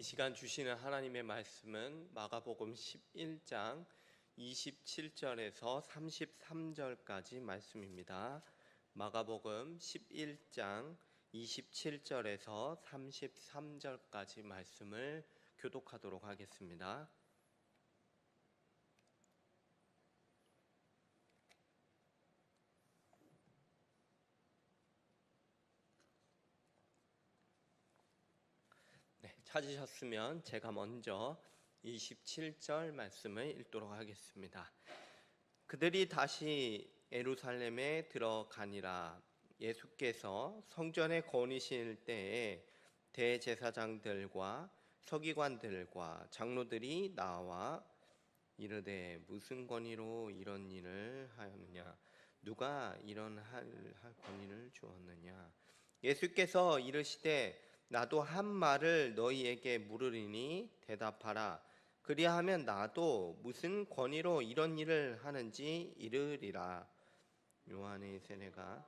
시간 주시는 하나님의 말씀은 마가복음 11장 27절에서 33절까지 말씀입니다. 마가복음 11장 27절에서 33절까지 말씀을 교독하도록 하겠습니다. 찾으셨으면 제가 먼저 27절 말씀을 읽도록 하겠습니다. 그들이 다시 예루살렘에 들어가니라. 예수께서 성전에 거니실 때에 대제사장들과 서기관들과 장로들이 나와 이르되 무슨 권위로 이런 일을 하였느냐? 누가 이런 할 권위를 주었느냐? 예수께서 이르시되 나도 한 말을 너희에게 물으리니 대답하라. 그리하면 나도 무슨 권위로 이런 일을 하는지 이르리라. 요한의 세례가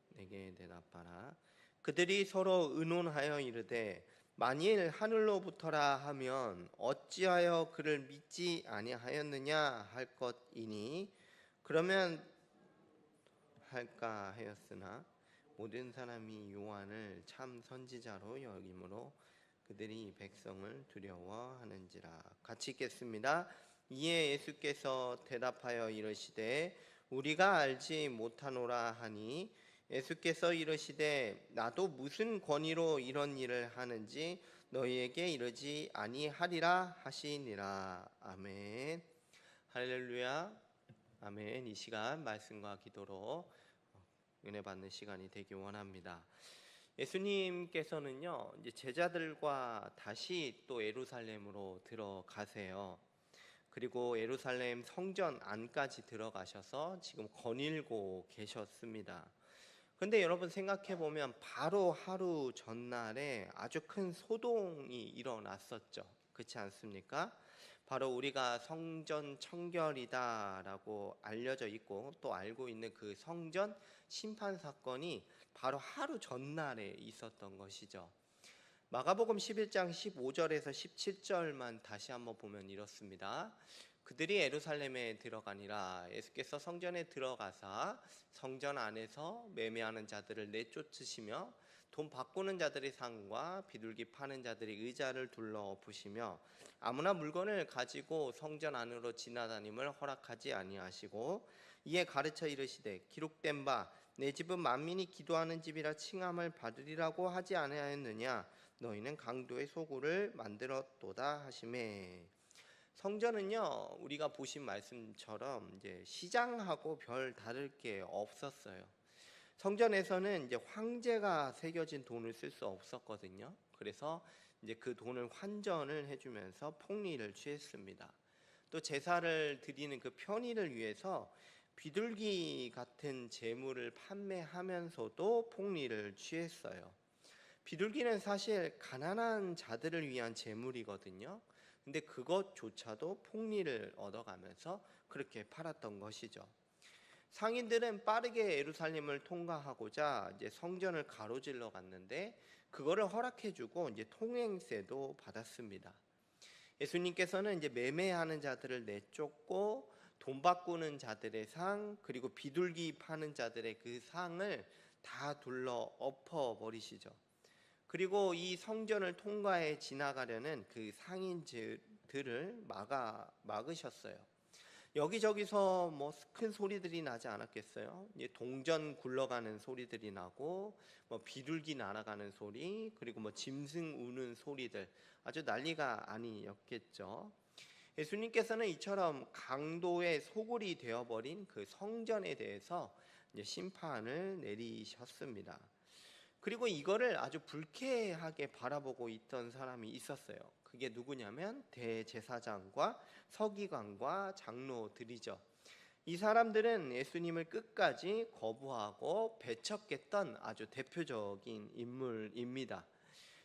내게 대답하라. 그들이 서로 의논하여 이르되 만일 하늘로부터라 하면 어찌하여 그를 믿지 아니하였느냐 할 것이니 그러면 할까 하였으나 모든 사람이 요한을 참 선지자로 여기므로 그들이 백성을 두려워하는지라. 같이 읽겠습니다. 이에 예수께서 대답하여 이르시되 우리가 알지 못하노라 하니 예수께서 이르시되 나도 무슨 권위로 이런 일을 하는지 너희에게 이르지 아니하리라 하시니라. 아멘. 할렐루야. 아멘. 이 시간 말씀과 기도로 은혜 받는 시간이 되기 원합니다. 예수님께서는요, 이제 제자들과 다시 또 예루살렘으로 들어가세요. 그리고 예루살렘 성전 안까지 들어가셔서 지금 거닐고 계셨습니다. 근데 여러분 생각해 보면 바로 하루 전날에 아주 큰 소동이 일어났었죠. 그렇지 않습니까? 바로 우리가 성전 청결이다라고 알려져 있고 또 알고 있는 그 성전 심판 사건이 바로 하루 전날에 있었던 것이죠. 마가복음 11장 15절에서 17절만 다시 한번 보면 이렇습니다. 그들이 예루살렘에 들어가니라. 예수께서 성전에 들어가사 성전 안에서 매매하는 자들을 내쫓으시며 돈 바꾸는 자들의 상과 비둘기 파는 자들의 의자를 둘러 엎으시며 아무나 물건을 가지고 성전 안으로 지나다님을 허락하지 아니하시고 이에 가르쳐 이르시되 기록된 바 내 집은 만민이 기도하는 집이라 칭함을 받으리라고 하지 아니하였느냐? 너희는 강도의 소굴을 만들었도다 하시매. 성전은요, 우리가 보신 말씀처럼 이제 시장하고 별 다를 게 없었어요. 성전에서는 이제 황제가 새겨진 돈을 쓸 수 없었거든요. 그래서 이제 그 돈을 환전을 해주면서 폭리를 취했습니다. 또 제사를 드리는 그 편의를 위해서 비둘기 같은 재물을 판매하면서도 폭리를 취했어요. 비둘기는 사실 가난한 자들을 위한 재물이거든요. 근데 그것조차도 폭리를 얻어가면서 그렇게 팔았던 것이죠. 상인들은 빠르게 예루살렘을 통과하고자 이제 성전을 가로질러 갔는데 그거를 허락해주고 이제 통행세도 받았습니다. 예수님께서는 이제 매매하는 자들을 내쫓고 돈 바꾸는 자들의 상 그리고 비둘기 파는 자들의 그 상을 다 둘러 엎어 버리시죠. 그리고 이 성전을 통과해 지나가려는 그 상인들을 막으셨어요. 여기저기서 뭐 큰 소리들이 나지 않았겠어요? 동전 굴러가는 소리들이 나고 뭐 비둘기 날아가는 소리 그리고 뭐 짐승 우는 소리들 아주 난리가 아니었겠죠. 예수님께서는 이처럼 강도의 소굴이 되어버린 그 성전에 대해서 이제 심판을 내리셨습니다. 그리고 이거를 아주 불쾌하게 바라보고 있던 사람이 있었어요. 그게 누구냐면 대제사장과 서기관과 장로들이죠. 이 사람들은 예수님을 끝까지 거부하고 배척했던 아주 대표적인 인물입니다.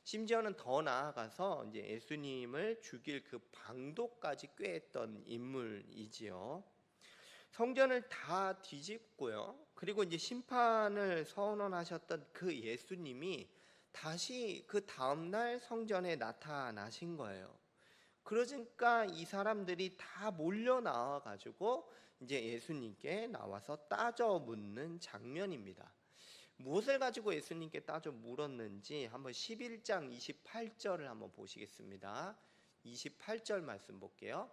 심지어는 더 나아가서 이제 예수님을 죽일 그 방도까지 꾀했던 인물이지요. 성전을 다 뒤집고요. 그리고 이제 심판을 선언하셨던 그 예수님이 다시 그 다음날 성전에 나타나신 거예요. 그러니까 이 사람들이 다 몰려 나와 가지고 이제 예수님께 나와서 따져 묻는 장면입니다. 무엇을 가지고 예수님께 따져 물었는지 한번 11장 28절을 한번 보시겠습니다. 28절 말씀 볼게요.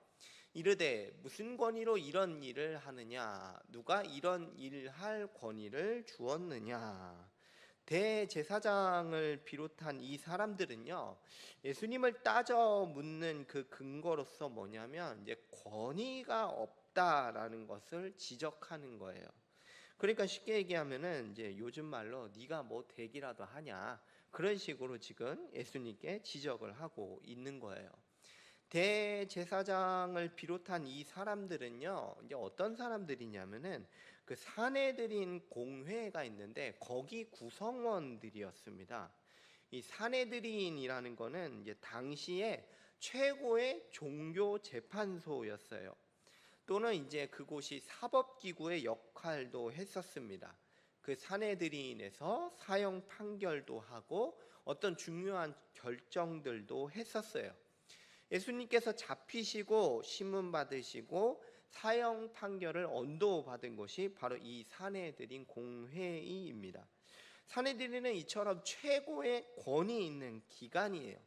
이르되 무슨 권위로 이런 일을 하느냐? 누가 이런 일을 할 권위를 주었느냐? 대제사장을 비롯한 이 사람들은요, 예수님을 따져 묻는 그 근거로서 뭐냐면 이제 권위가 없다라는 것을 지적하는 거예요. 그러니까 쉽게 얘기하면은 이제 요즘 말로 네가 뭐 대기라도 하냐, 그런 식으로 지금 예수님께 지적을 하고 있는 거예요. 대제사장을 비롯한 이 사람들은요, 이제 어떤 사람들이냐면은 그 사내들인 공회가 있는데 거기 구성원들이었습니다. 이 사내들인이라는 거는 이제 당시에 최고의 종교 재판소였어요. 또는 이제 그곳이 사법기구의 역할도 했었습니다. 그 사내들인에서 사형 판결도 하고 어떤 중요한 결정들도 했었어요. 예수님께서 잡히시고 신문 받으시고 사형 판결을 언도받은 것이 바로 이 사내들인 공회의입니다. 사내들인은 이처럼 최고의 권위 있는 기관이에요.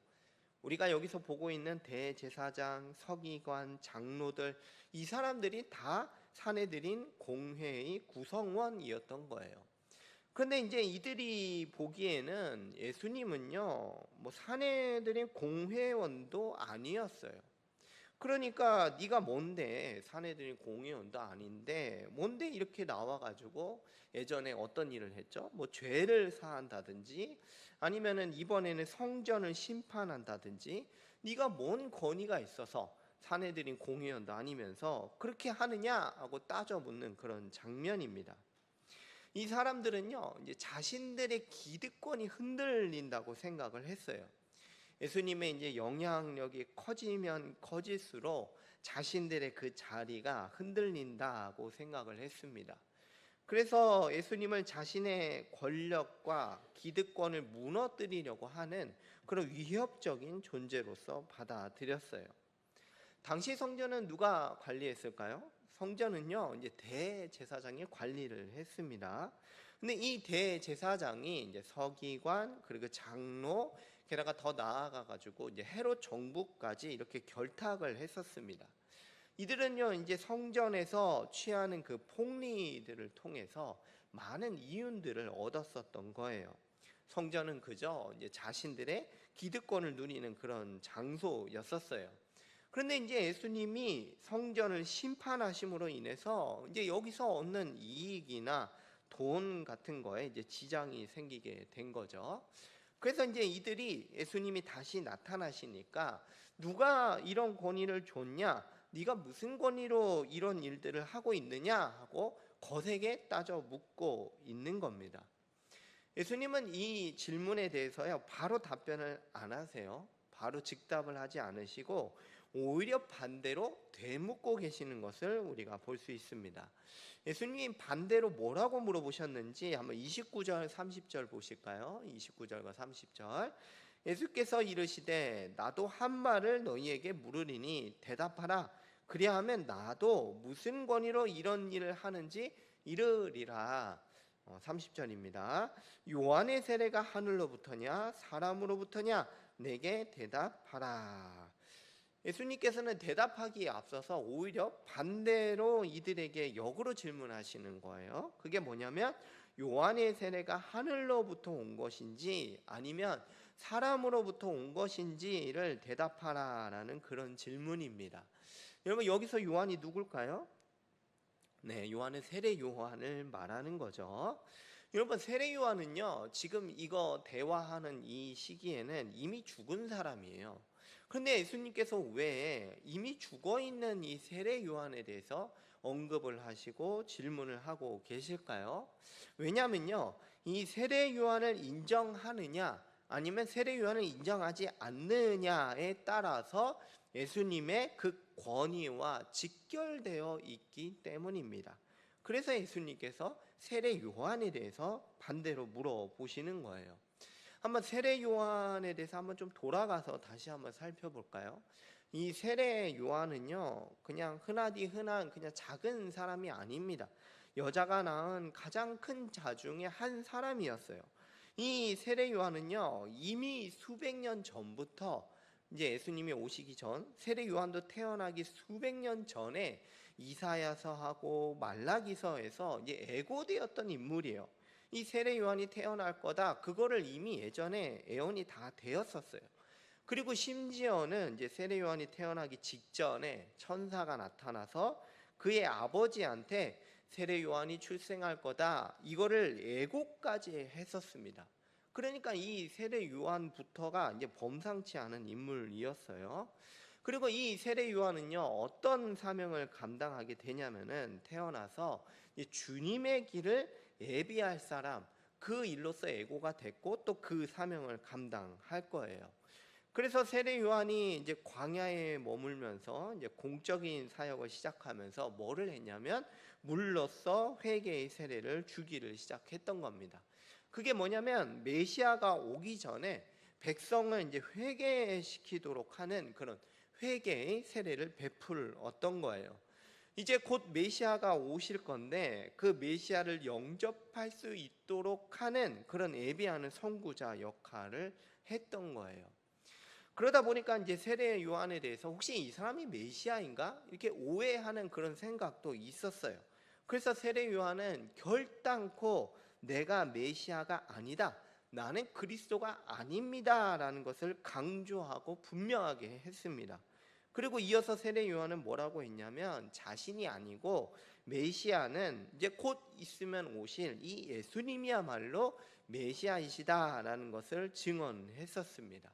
우리가 여기서 보고 있는 대제사장, 서기관, 장로들, 이 사람들이 다 사내들인 공회의 구성원이었던 거예요. 그런데 이제 이들이 보기에는 예수님은요, 뭐 사내들인 공회원도 아니었어요. 그러니까 네가 뭔데, 사내들인 공회원도 아닌데 뭔데 이렇게 나와가지고 예전에 어떤 일을 했죠? 뭐 죄를 사한다든지 아니면은 이번에는 성전을 심판한다든지 네가 뭔 권위가 있어서 사내들인 공회원도 아니면서 그렇게 하느냐 하고 따져 묻는 그런 장면입니다. 이 사람들은요, 이제 자신들의 기득권이 흔들린다고 생각을 했어요. 예수님의 이제 영향력이 커지면 커질수록 자신들의 그 자리가 흔들린다고 생각을 했습니다. 그래서 예수님을 자신의 권력과 기득권을 무너뜨리려고 하는 그런 위협적인 존재로서 받아들였어요. 당시 성전은 누가 관리했을까요? 성전은요, 이제 대제사장이 관리를 했습니다. 근데 이 대제사장이 이제 서기관 그리고 장로 게다가 더 나아가 가지고 이제 헤롯 정부까지 이렇게 결탁을 했었습니다. 이들은요, 이제 성전에서 취하는 그 폭리들을 통해서 많은 이윤들을 얻었었던 거예요. 성전은 그저 이제 자신들의 기득권을 누리는 그런 장소였었어요. 그런데 이제 예수님이 성전을 심판하심으로 인해서 이제 여기서 얻는 이익이나 돈 같은 거에 이제 지장이 생기게 된 거죠. 그래서 이제 이들이 예수님이 다시 나타나시니까 누가 이런 권위를 줬냐? 네가 무슨 권위로 이런 일들을 하고 있느냐? 하고 거세게 따져 묻고 있는 겁니다. 예수님은 이 질문에 대해서요, 바로 답변을 안 하세요. 바로 즉답을 하지 않으시고 오히려 반대로 되묻고 계시는 것을 우리가 볼 수 있습니다. 예수님 반대로 뭐라고 물어보셨는지 한번 29절 30절 보실까요? 29절과 30절. 예수께서 이르시되 나도 한 말을 너희에게 물으리니 대답하라. 그리하면 나도 무슨 권위로 이런 일을 하는지 이르리라. 30절입니다. 요한의 세례가 하늘로부터냐 사람으로부터냐 내게 대답하라. 예수님께서는 대답하기에 앞서서 오히려 반대로 이들에게 역으로 질문하시는 거예요. 그게 뭐냐면 요한의 세례가 하늘로부터 온 것인지 아니면 사람으로부터 온 것인지를 대답하라라는 그런 질문입니다. 여러분 여기서 요한이 누굴까요? 네, 요한은 세례 요한을 말하는 거죠. 여러분 세례 요한은요, 지금 이거 대화하는 이 시기에는 이미 죽은 사람이에요. 그런데 예수님께서 왜 이미 죽어 있는 이 세례 요한에 대해서 언급을 하시고 질문을 하고 계실까요? 왜냐면요, 이 세례 요한을 인정하느냐 아니면 세례 요한을 인정하지 않느냐에 따라서 예수님의 그 권위와 직결되어 있기 때문입니다. 그래서 예수님께서 세례 요한에 대해서 반대로 물어보시는 거예요. 한번 세례 요한에 대해서 한번 좀 돌아가서 다시 한번 살펴볼까요? 이 세례 요한은요, 그냥 흔하디 흔한 그냥 작은 사람이 아닙니다. 여자가 낳은 가장 큰 자 중에 한 사람이었어요. 이 세례 요한은요, 이미 수백 년 전부터, 이제 예수님이 오시기 전, 세례 요한도 태어나기 수백 년 전에 이사야서하고 말라기서에서 이제 애고되었던 인물이에요. 이 세례 요한이 태어날 거다, 그거를 이미 예전에 예언이 다 되었었어요. 그리고 심지어는 이제 세례 요한이 태어나기 직전에 천사가 나타나서 그의 아버지한테 세례 요한이 출생할 거다, 이거를 예고까지 했었습니다. 그러니까 이 세례 요한부터가 이제 범상치 않은 인물이었어요. 그리고 이 세례 요한은요, 어떤 사명을 감당하게 되냐면은, 태어나서 주님의 길을 예비할 사람, 그 일로서 예고가 됐고 또 그 사명을 감당할 거예요. 그래서 세례 요한이 이제 광야에 머물면서 이제 공적인 사역을 시작하면서 뭐를 했냐면, 물로써 회개의 세례를 주기를 시작했던 겁니다. 그게 뭐냐면, 메시아가 오기 전에 백성을 이제 회개시키도록 하는 그런 회개의 세례를 베풀었던 거예요. 이제 곧 메시아가 오실 건데, 그 메시아를 영접할 수 있도록 하는 그런 예비하는 선구자 역할을 했던 거예요. 그러다 보니까 이제 세례 요한에 대해서 혹시 이 사람이 메시아인가? 이렇게 오해하는 그런 생각도 있었어요. 그래서 세례 요한은 결단코 내가 메시아가 아니다, 나는 그리스도가 아닙니다 라는 것을 강조하고 분명하게 했습니다. 그리고 이어서 세례 요한은 뭐라고 했냐면, 자신이 아니고 메시아는 이제 곧 있으면 오실 이 예수님이야말로 메시아이시다라는 것을 증언했었습니다.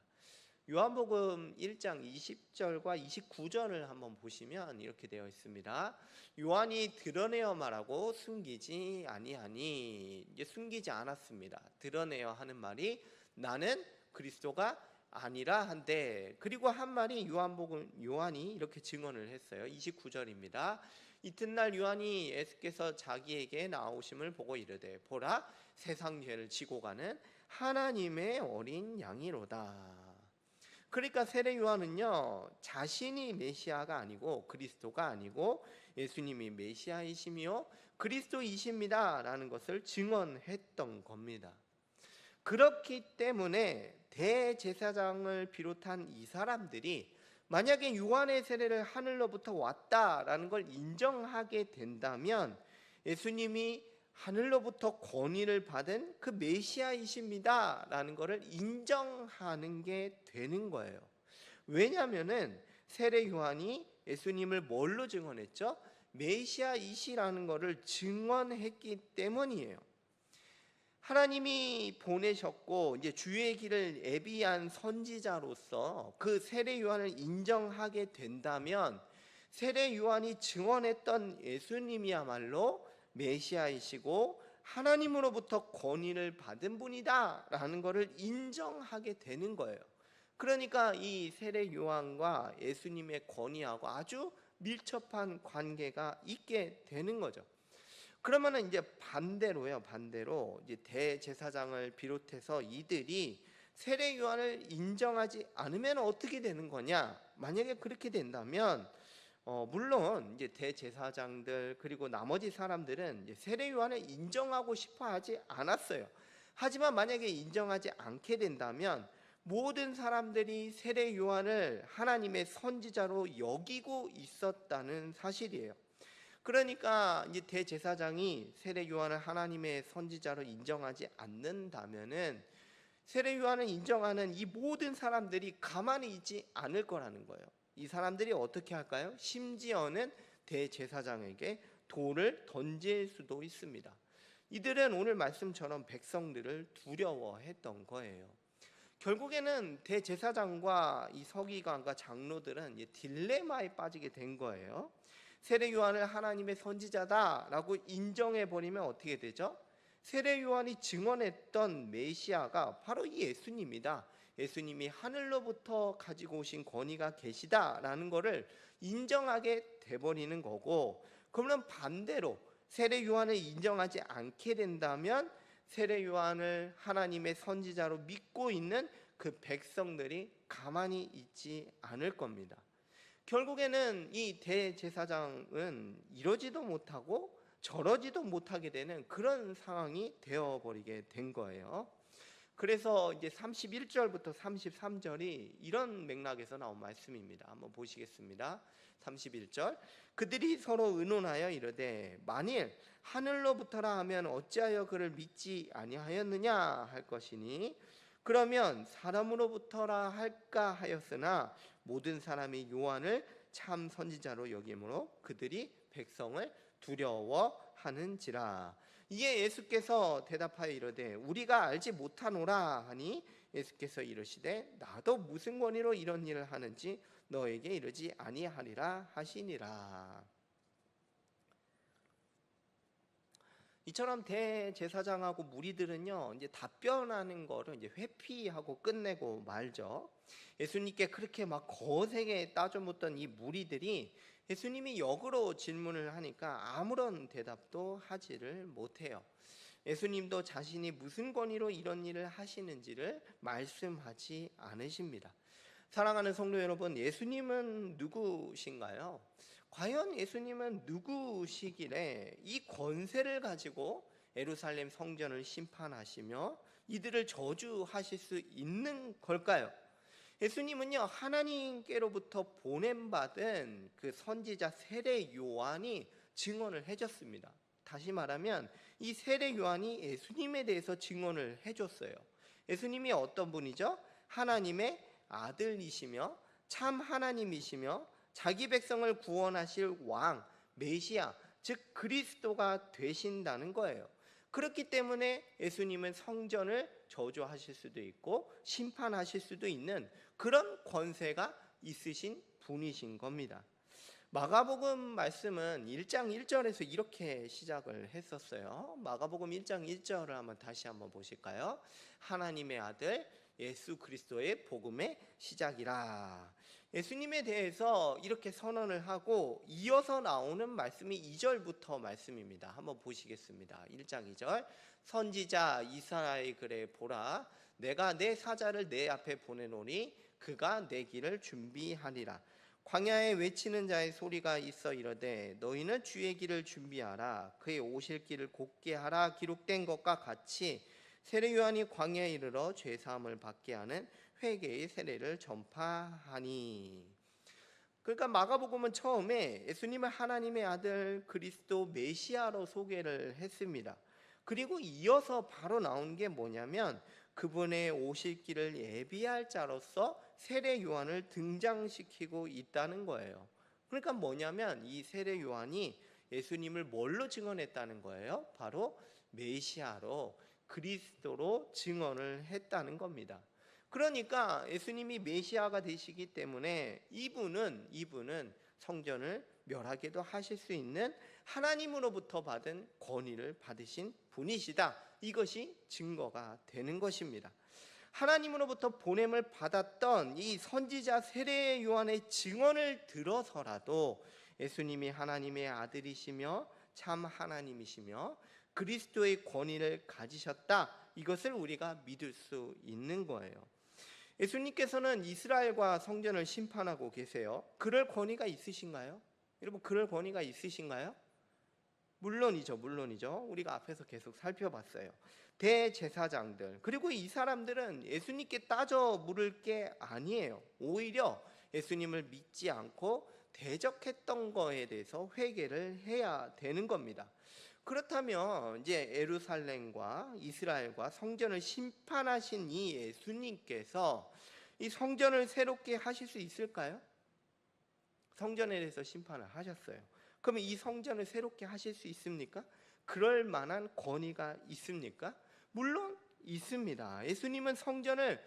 요한복음 1장 20절과 29절을 한번 보시면 이렇게 되어 있습니다. 요한이 드러내어 말하고 숨기지 아니하니, 이제 숨기지 않았습니다. 드러내어 하는 말이 나는 그리스도가 아니라 한데, 그리고 한 말이 요한이 이렇게 증언을 했어요. 29절입니다. 이튿날 요한이 예수께서 자기에게 나오심을 보고 이르되, 보라, 세상 죄를 지고 가는 하나님의 어린 양이로다. 그러니까 세례 요한은요, 자신이 메시아가 아니고 그리스도가 아니고 예수님이 메시아이시며 그리스도이십니다 라는 것을 증언했던 겁니다. 그렇기 때문에 대제사장을 비롯한 이 사람들이 만약에 요한의 세례를 하늘로부터 왔다라는 걸 인정하게 된다면, 예수님이 하늘로부터 권위를 받은 그 메시아이십니다 라는 것을 인정하는 게 되는 거예요. 왜냐하면은 세례 요한이 예수님을 뭘로 증언했죠? 메시아이시라는 것을 증언했기 때문이에요. 하나님이 보내셨고 이제 주의 길을 예비한 선지자로서 그 세례 요한을 인정하게 된다면, 세례 요한이 증언했던 예수님이야말로 메시아이시고 하나님으로부터 권위를 받은 분이다 라는 것을 인정하게 되는 거예요. 그러니까 이 세례 요한과 예수님의 권위하고 아주 밀접한 관계가 있게 되는 거죠. 그러면은 이제 반대로 이제 대제사장을 비롯해서 이들이 세례 요한을 인정하지 않으면 어떻게 되는 거냐? 만약에 그렇게 된다면, 물론 이제 대제사장들 그리고 나머지 사람들은 이제 세례 요한을 인정하고 싶어 하지 않았어요. 하지만 만약에 인정하지 않게 된다면, 모든 사람들이 세례 요한을 하나님의 선지자로 여기고 있었다는 사실이에요. 그러니까 이제 대제사장이 세례 요한을 하나님의 선지자로 인정하지 않는다면은, 세례 요한을 인정하는 이 모든 사람들이 가만히 있지 않을 거라는 거예요. 이 사람들이 어떻게 할까요? 심지어는 대제사장에게 돌을 던질 수도 있습니다. 이들은 오늘 말씀처럼 백성들을 두려워했던 거예요. 결국에는 대제사장과 이 서기관과 장로들은 딜레마에 빠지게 된 거예요. 세례 요한을 하나님의 선지자다라고 인정해 버리면 어떻게 되죠? 세례 요한이 증언했던 메시아가 바로 이 예수님이다, 예수님이 하늘로부터 가지고 오신 권위가 계시다라는 것을 인정하게 돼버리는 거고, 그러면 반대로 세례 요한을 인정하지 않게 된다면 세례 요한을 하나님의 선지자로 믿고 있는 그 백성들이 가만히 있지 않을 겁니다. 결국에는 이 대제사장은 이러지도 못하고 저러지도 못하게 되는 그런 상황이 되어버리게 된 거예요. 그래서 이제 31절부터 33절이 이런 맥락에서 나온 말씀입니다. 한번 보시겠습니다. 31절, 그들이 서로 의논하여 이르되 만일 하늘로부터라 하면 어찌하여 그를 믿지 아니하였느냐 할 것이니 그러면 사람으로부터라 할까 하였으나 모든 사람이 요한을 참 선지자로 여기므로 그들이 백성을 두려워하는지라. 이에 예수께서 대답하여 이르되 우리가 알지 못하노라 하니 예수께서 이르시되 나도 무슨 권위로 이런 일을 하는지 너에게 이르지 아니하리라 하시니라. 이처럼 대제사장하고 무리들은요 이제 답변하는 거를 이제 회피하고 끝내고 말죠. 예수님께 그렇게 막 거세게 따져 묻던 이 무리들이 예수님이 역으로 질문을 하니까 아무런 대답도 하지를 못해요. 예수님도 자신이 무슨 권위로 이런 일을 하시는지를 말씀하지 않으십니다. 사랑하는 성도 여러분, 예수님은 누구신가요? 과연 예수님은 누구시길래 이 권세를 가지고 예루살렘 성전을 심판하시며 이들을 저주하실 수 있는 걸까요? 예수님은요 하나님께로부터 보냄받은 그 선지자 세례 요한이 증언을 해줬습니다. 다시 말하면 이 세례 요한이 예수님에 대해서 증언을 해줬어요. 예수님이 어떤 분이죠? 하나님의 아들이시며 참 하나님이시며 자기 백성을 구원하실 왕, 메시아, 즉 그리스도가 되신다는 거예요. 그렇기 때문에 예수님은 성전을 저주하실 수도 있고 심판하실 수도 있는 그런 권세가 있으신 분이신 겁니다. 마가복음 말씀은 1장 1절에서 이렇게 시작을 했었어요. 마가복음 1장 1절을 다시 한번 보실까요? 하나님의 아들 예수 그리스도의 복음의 시작이라. 예수님에 대해서 이렇게 선언을 하고 이어서 나오는 말씀이 2절부터 말씀입니다. 한번 보시겠습니다. 1장 2절, 선지자 이사야의 글에 보라, 내가 내 사자를 내 앞에 보내노니 그가 내 길을 준비하리라. 광야에 외치는 자의 소리가 있어 이르되 너희는 주의 길을 준비하라, 그의 오실 길을 곧게 하라. 기록된 것과 같이 세례 요한이 광야에 이르러 죄 사함을 받게 하는 회개의 세례를 전파하니. 그러니까 마가복음은 처음에 예수님을 하나님의 아들 그리스도 메시아로 소개를 했습니다. 그리고 이어서 바로 나온 게 뭐냐면 그분의 오실 길을 예비할 자로서 세례 요한을 등장시키고 있다는 거예요. 그러니까 뭐냐면 이 세례 요한이 예수님을 뭘로 증언했다는 거예요? 바로 메시아로, 그리스도로 증언을 했다는 겁니다. 그러니까 예수님이 메시아가 되시기 때문에 이분은 성전을 멸하게도 하실 수 있는 하나님으로부터 받은 권위를 받으신 분이시다. 이것이 증거가 되는 것입니다. 하나님으로부터 보냄을 받았던 이 선지자 세례 요한의 증언을 들어서라도 예수님이 하나님의 아들이시며 참 하나님이시며 그리스도의 권위를 가지셨다. 이것을 우리가 믿을 수 있는 거예요. 예수님께서는 이스라엘과 성전을 심판하고 계세요. 그럴 권위가 있으신가요? 여러분, 그럴 권위가 있으신가요? 물론이죠. 우리가 앞에서 계속 살펴봤어요. 대제사장들, 그리고 이 사람들은 예수님께 따져 물을 게 아니에요. 오히려 예수님을 믿지 않고 대적했던 거에 대해서 회개를 해야 되는 겁니다. 그렇다면 이제 예루살렘과 이스라엘과 성전을 심판하신 이 예수님께서 이 성전을 새롭게 하실 수 있을까요? 성전에 대해서 심판을 하셨어요. 그러면 이 성전을 새롭게 하실 수 있습니까? 그럴 만한 권위가 있습니까? 물론 있습니다. 예수님은 성전을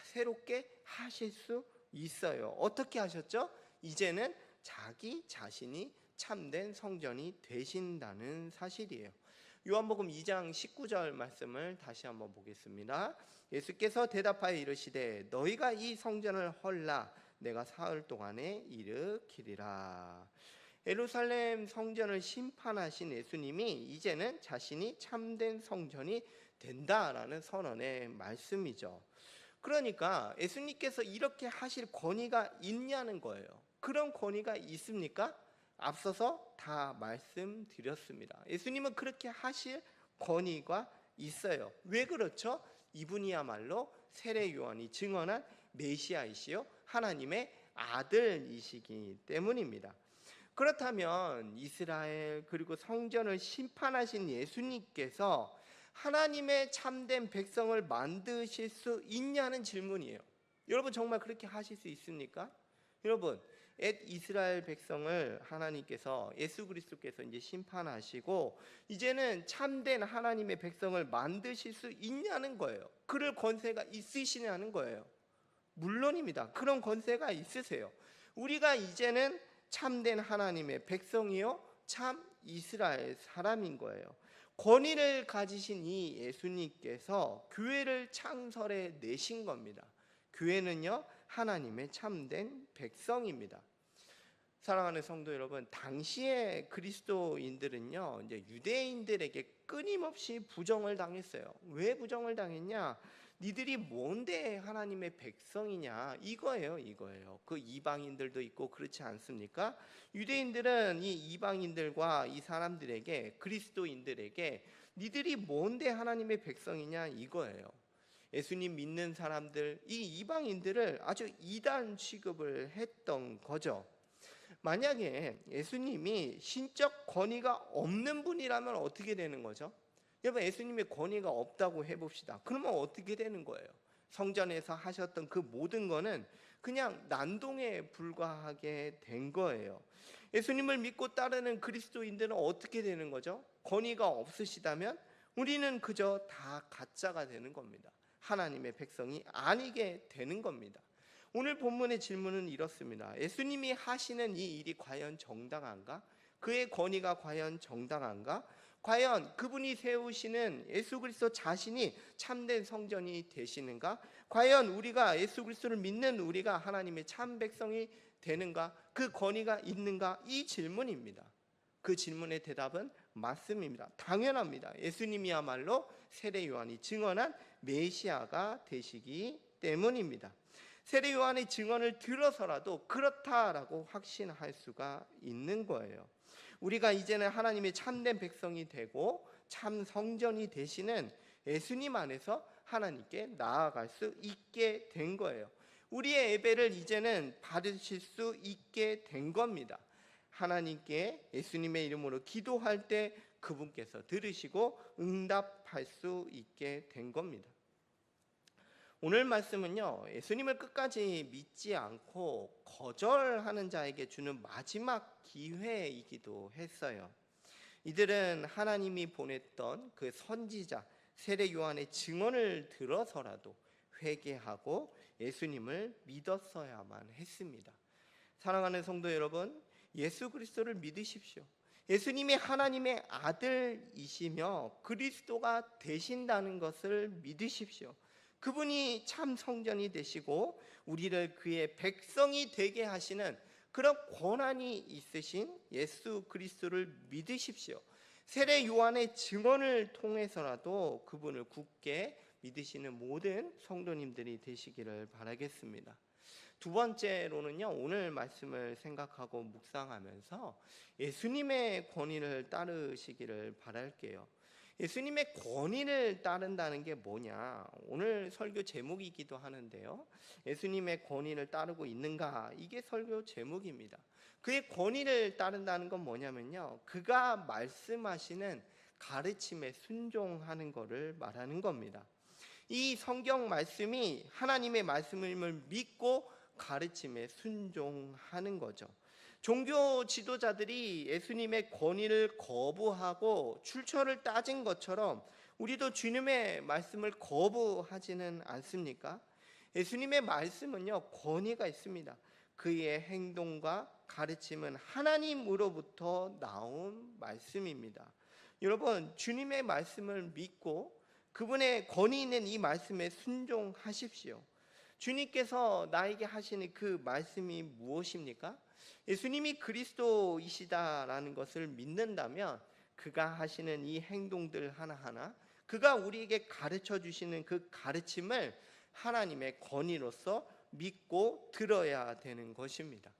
새롭게 하실 수 있어요. 어떻게 하셨죠? 이제는 자기 자신이 참된 성전이 되신다는 사실이에요. 요한복음 2장 19절 말씀을 다시 한번 보겠습니다. 예수께서 대답하여 이르시되 너희가 이 성전을 헐라 내가 사흘 동안에 일으키리라. 예루살렘 성전을 심판하신 예수님이 이제는 자신이 참된 성전이 된다라는 선언의 말씀이죠. 그러니까 예수님께서 이렇게 하실 권위가 있냐는 거예요. 그런 권위가 있습니까? 앞서서 다 말씀드렸습니다. 예수님은 그렇게 하실 권위가 있어요. 왜 그렇죠? 이분이야말로 세례 요한이 증언한 메시아이시요 하나님의 아들이시기 때문입니다. 그렇다면 이스라엘 그리고 성전을 심판하신 예수님께서 하나님의 참된 백성을 만드실 수 있냐는 질문이에요. 여러분 정말 그렇게 하실 수 있습니까? 여러분 이스라엘 백성을 하나님께서 예수 그리스도께서 이제 심판하시고 이제는 참된 하나님의 백성을 만드실 수 있냐는 거예요. 그럴 권세가 있으시냐는 거예요. 물론입니다. 그런 권세가 있으세요. 우리가 이제는 참된 하나님의 백성이요 참 이스라엘 사람인 거예요. 권위를 가지신 이 예수님께서 교회를 창설해 내신 겁니다. 교회는요 하나님의 참된 백성입니다. 사랑하는 성도 여러분, 당시의 그리스도인들은요 이제 유대인들에게 끊임없이 부정을 당했어요. 왜 부정을 당했냐? 니들이 뭔데 하나님의 백성이냐 이거예요. 그 이방인들도 있고 그렇지 않습니까? 유대인들은 이 이방인들과 이 사람들에게, 그리스도인들에게 니들이 뭔데 하나님의 백성이냐 이거예요. 예수님 믿는 사람들, 이 이방인들을 아주 이단 취급을 했던 거죠. 만약에 예수님이 신적 권위가 없는 분이라면 어떻게 되는 거죠? 여러분 예수님의 권위가 없다고 해봅시다. 그러면 어떻게 되는 거예요? 성전에서 하셨던 그 모든 거는 그냥 난동에 불과하게 된 거예요. 예수님을 믿고 따르는 그리스도인들은 어떻게 되는 거죠? 권위가 없으시다면 우리는 그저 다 가짜가 되는 겁니다. 하나님의 백성이 아니게 되는 겁니다. 오늘 본문의 질문은 이렇습니다. 예수님이 하시는 이 일이 과연 정당한가? 그의 권위가 과연 정당한가? 과연 그분이 세우시는 예수 그리스도 자신이 참된 성전이 되시는가? 과연 우리가 예수 그리스도를 믿는 우리가 하나님의 참 백성이 되는가? 그 권위가 있는가? 이 질문입니다. 그 질문의 대답은 맞습니다. 당연합니다. 예수님이야말로 세례 요한이 증언한 메시아가 되시기 때문입니다. 세례 요한의 증언을 들어서라도 그렇다라고 확신할 수가 있는 거예요. 우리가 이제는 하나님의 참된 백성이 되고 참 성전이 되시는 예수님 안에서 하나님께 나아갈 수 있게 된 거예요. 우리의 예배를 이제는 받으실 수 있게 된 겁니다. 하나님께 예수님의 이름으로 기도할 때 그분께서 들으시고 응답할 수 있게 된 겁니다. 오늘 말씀은요 예수님을 끝까지 믿지 않고 거절하는 자에게 주는 마지막 기회이기도 했어요. 이들은 하나님이 보냈던 그 선지자 세례 요한의 증언을 들어서라도 회개하고 예수님을 믿었어야만 했습니다. 사랑하는 성도 여러분, 예수 그리스도를 믿으십시오. 예수님이 하나님의 아들이시며 그리스도가 되신다는 것을 믿으십시오. 그분이 참 성전이 되시고 우리를 그의 백성이 되게 하시는 그런 권한이 있으신 예수 그리스도를 믿으십시오. 세례 요한의 증언을 통해서라도 그분을 굳게 믿으시는 모든 성도님들이 되시기를 바라겠습니다. 두 번째로는요 오늘 말씀을 생각하고 묵상하면서 예수님의 권위를 따르시기를 바랄게요. 예수님의 권위를 따른다는 게 뭐냐? 오늘 설교 제목이기도 하는데요. 예수님의 권위를 따르고 있는가? 이게 설교 제목입니다. 그의 권위를 따른다는 건 뭐냐면요. 그가 말씀하시는 가르침에 순종하는 것을 말하는 겁니다. 이 성경 말씀이 하나님의 말씀임을 믿고 가르침에 순종하는 거죠. 종교 지도자들이 예수님의 권위를 거부하고 출처를 따진 것처럼 우리도 주님의 말씀을 거부하지는 않습니까? 예수님의 말씀은요 권위가 있습니다. 그의 행동과 가르침은 하나님으로부터 나온 말씀입니다. 여러분 주님의 말씀을 믿고 그분의 권위 있는 이 말씀에 순종하십시오. 주님께서 나에게 하시는 그 말씀이 무엇입니까? 예수님이 그리스도이시다라는 것을 믿는다면 그가 하시는 이 행동들 하나하나, 그가 우리에게 가르쳐 주시는 그 가르침을 하나님의 권위로서 믿고 들어야 되는 것입니다.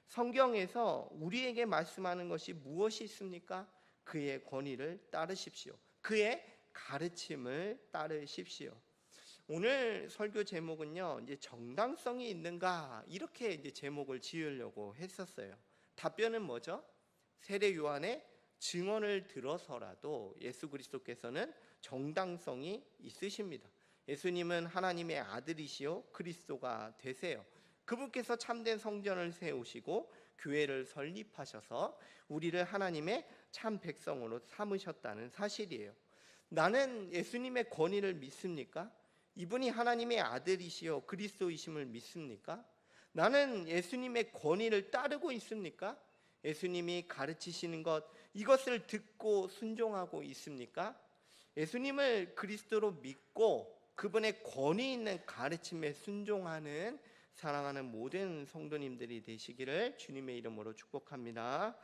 성경에서 우리에게 말씀하는 것이 무엇이 있습니까? 그의 권위를 따르십시오. 그의 가르침을 따르십시오. 오늘 설교 제목은요, 이제 정당성이 있는가, 이렇게 이제 제목을 지으려고 했었어요. 답변은 뭐죠? 세례 요한의 증언을 들어서라도 예수 그리스도께서는 정당성이 있으십니다. 예수님은 하나님의 아들이시요 그리스도가 되세요. 그분께서 참된 성전을 세우시고 교회를 설립하셔서 우리를 하나님의 참 백성으로 삼으셨다는 사실이에요. 나는 예수님의 권위를 믿습니까? 이분이 하나님의 아들이시요 그리스도이심을 믿습니까? 나는 예수님의 권위를 따르고 있습니까? 예수님이 가르치시는 것, 이것을 듣고 순종하고 있습니까? 예수님을 그리스도로 믿고 그분의 권위 있는 가르침에 순종하는 사랑하는 모든 성도님들이 되시기를 주님의 이름으로 축복합니다.